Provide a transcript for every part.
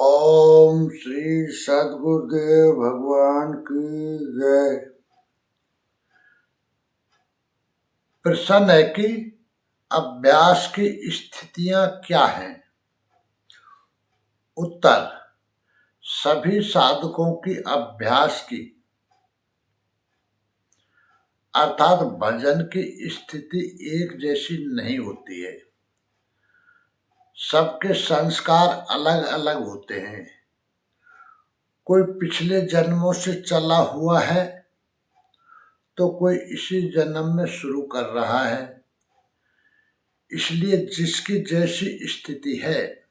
ओम श्री सद्गुरुदेव भगवान की जय। प्रश्न है कि अभ्यास की स्थितियां क्या हैं? उत्तर: सभी साधकों की अभ्यास की अर्थात भजन की स्थिति एक जैसी नहीं होती है। सबके संस्कार अलग अलग होते हैं। कोई पिछले जन्मों से चला हुआ है तो कोई इसी जन्म में शुरू कर रहा है। इसलिए जिसकी जैसी स्थिति है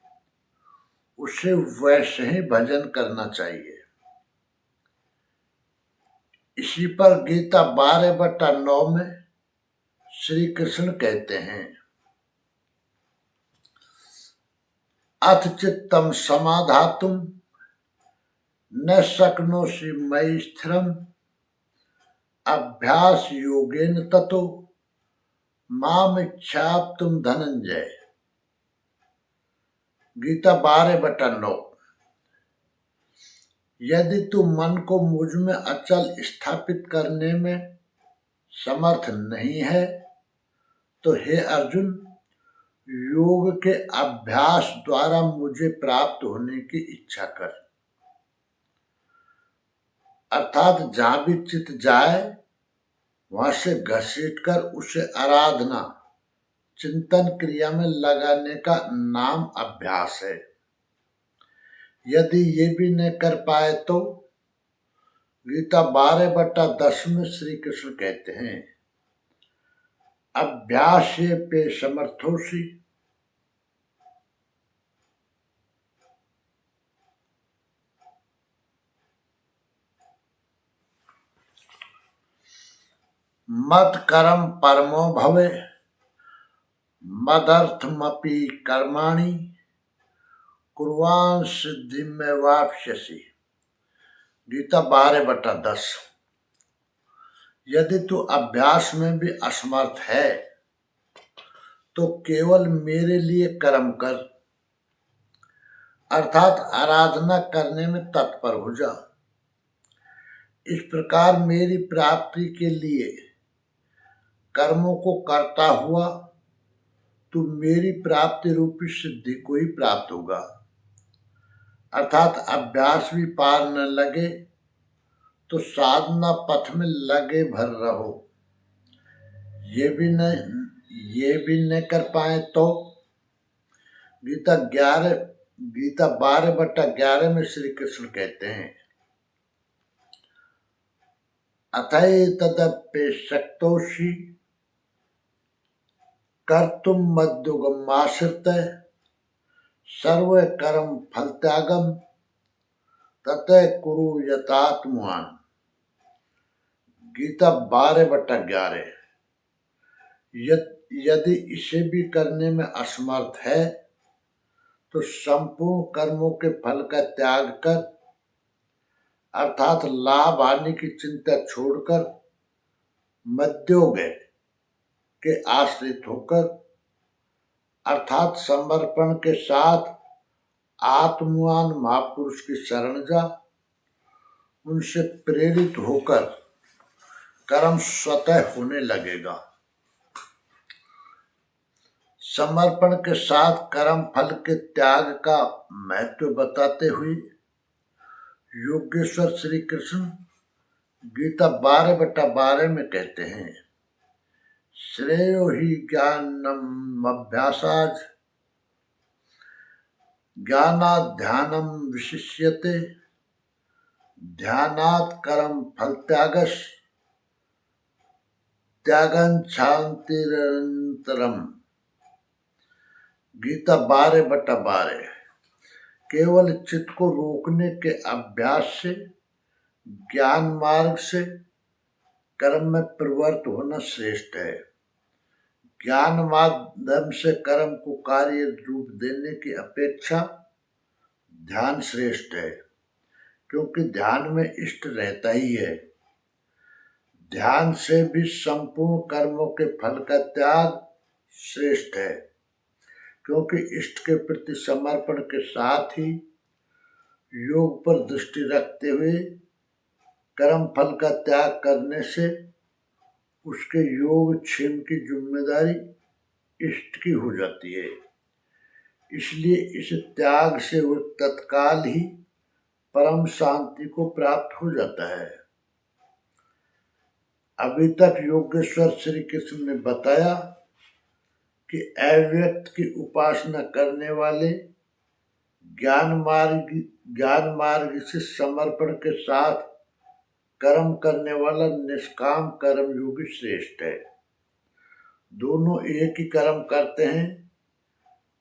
उसे वैसे ही भजन करना चाहिए। इसी पर गीता 12/9 में श्री कृष्ण कहते हैं, अथ चित्तम समाधातुम न शक्नोषि मयि स्थिरम अभ्यास योगेन ततो मामिच्छाप्तुम धनंजय। गीता 12/9। यदि तू मन को मुझ में अचल स्थापित करने में समर्थ नहीं है तो हे अर्जुन, योग के अभ्यास द्वारा मुझे प्राप्त होने की इच्छा कर। अर्थात जहां भी चित्त जाए वहां से घसीटकर उसे आराधना चिंतन क्रिया में लगाने का नाम अभ्यास है। यदि ये भी न कर पाए तो गीता 12/10 में श्री कृष्ण कहते हैं, अभ्यास पे समर्थोषि मत कर्म परमो भवे मदर्थमपि कर्माणि कुर्वाण सिद्धि में वाप्स्यसि। गीता 12/10। यदि तू अभ्यास में भी असमर्थ है तो केवल मेरे लिए कर्म कर, अर्थात आराधना करने में तत्पर हो जा। इस प्रकार मेरी प्राप्ति के लिए कर्मों को करता हुआ तू मेरी प्राप्ति रूपी सिद्धि को ही प्राप्त होगा। अर्थात अभ्यास भी पार न लगे तो साधना पथ में लगे भर रहो। ये भी न कर पाए तो गीता 12/11 में श्री कृष्ण कहते हैं, अथैतदप्यशक्तोषि कर्तुम मद्युगमाश्रितः सर्व कर्म फल त्यागम ततः कुरु यतात्मवान। गीता 12/11। यदि इसे भी करने में असमर्थ है तो संपूर्ण कर्मों के फल का त्याग कर, अर्थात लाभ हानि की चिंता छोड़कर मध्योग के आश्रित होकर, अर्थात समर्पण के साथ आत्मवान महापुरुष की शरण जा। उनसे प्रेरित होकर कर्म स्वतः होने लगेगा। समर्पण के साथ कर्म फल के त्याग का महत्व बताते हुए योगेश्वर श्री कृष्ण गीता 12/12 में कहते हैं, श्रेयो हि ज्ञानम अभ्यासाज ज्ञानात् ध्यानम विशिष्यते ध्यानात् कर्म फल त्यागस त्यागंच्छान्तिरन्तरम। गीता 12/12। केवल चित्त को रोकने के अभ्यास से, ज्ञान मार्ग से कर्म में प्रवृत्त होना श्रेष्ठ है। ज्ञान माध्यम से कर्म को कार्य रूप देने की अपेक्षा ध्यान श्रेष्ठ है, क्योंकि ध्यान में इष्ट रहता ही है। ध्यान से भी संपूर्ण कर्मों के फल का त्याग श्रेष्ठ है, क्योंकि इष्ट के प्रति समर्पण के साथ ही योग पर दृष्टि रखते हुए कर्म फल का त्याग करने से उसके योगक्षेम की जिम्मेदारी इष्ट की हो जाती है। इसलिए इस त्याग से वह तत्काल ही परम शांति को प्राप्त हो जाता है। अभी तक योगेश्वर श्री कृष्ण ने बताया कि अव्यक्त की उपासना करने वाले ज्ञान मार्ग से समर्पण के साथ कर्म करने वाला निष्काम कर्म योगी श्रेष्ठ है। दोनों एक ही कर्म करते हैं,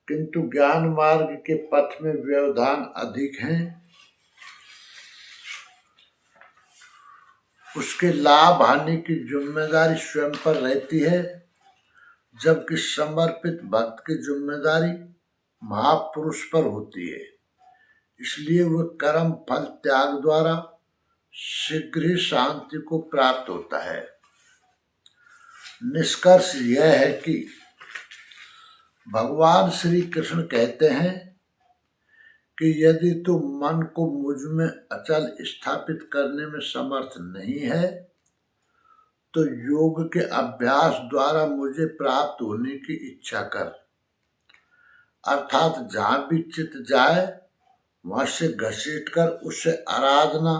किंतु ज्ञान मार्ग के पथ में व्यवधान अधिक हैं। उसके लाभ हानि की जिम्मेदारी स्वयं पर रहती है, जबकि समर्पित भक्त की जिम्मेदारी महापुरुष पर होती है। इसलिए वह कर्म फल त्याग द्वारा शीघ्र ही शांति को प्राप्त होता है। निष्कर्ष यह है कि भगवान श्री कृष्ण कहते हैं कि यदि तुम मन को मुझ में अचल स्थापित करने में समर्थ नहीं है तो योग के अभ्यास द्वारा मुझे प्राप्त होने की इच्छा कर, अर्थात जहां भी चित्त जाए वहां से घसीट कर उसे आराधना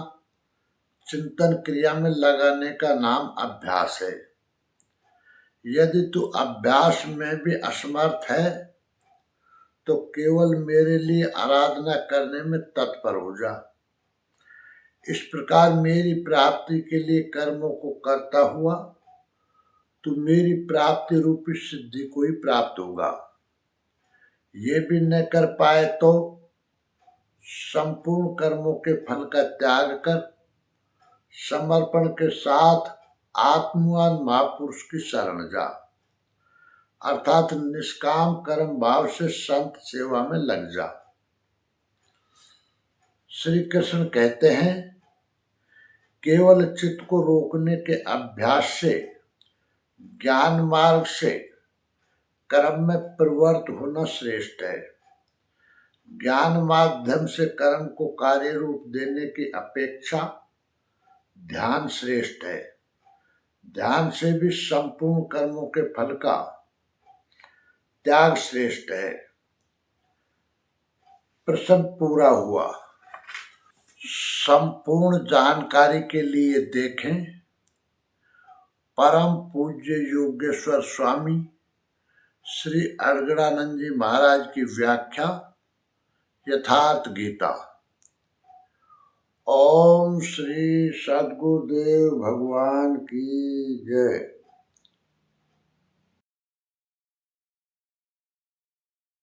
चिंतन क्रिया में लगाने का नाम अभ्यास है। यदि तू अभ्यास में भी असमर्थ है तो केवल मेरे लिए आराधना करने में तत्पर हो जा। इस प्रकार मेरी प्राप्ति के लिए कर्मों को करता हुआ तो मेरी प्राप्ति रूपी सिद्धि को ही प्राप्त होगा। ये भी न कर पाए तो संपूर्ण कर्मों के फल का त्याग कर समर्पण के साथ आत्मवान महापुरुष की शरण जा, अर्थात निष्काम कर्म भाव से संत सेवा में लग जा। श्री कृष्ण कहते हैं, केवल चित्त को रोकने के अभ्यास से ज्ञान मार्ग से कर्म में प्रवृत्त होना श्रेष्ठ है। ज्ञान माध्यम से कर्म को कार्य रूप देने की अपेक्षा ध्यान श्रेष्ठ है। ध्यान से भी संपूर्ण कर्मों के फल का त्याग श्रेष्ठ है। प्रसंग पूरा हुआ। संपूर्ण जानकारी के लिए देखें परम पूज्य योगेश्वर स्वामी श्री अर्गड़ानंद जी महाराज की व्याख्या यथार्थ गीता। ओम श्री सद्गुरुदेव भगवान की जय।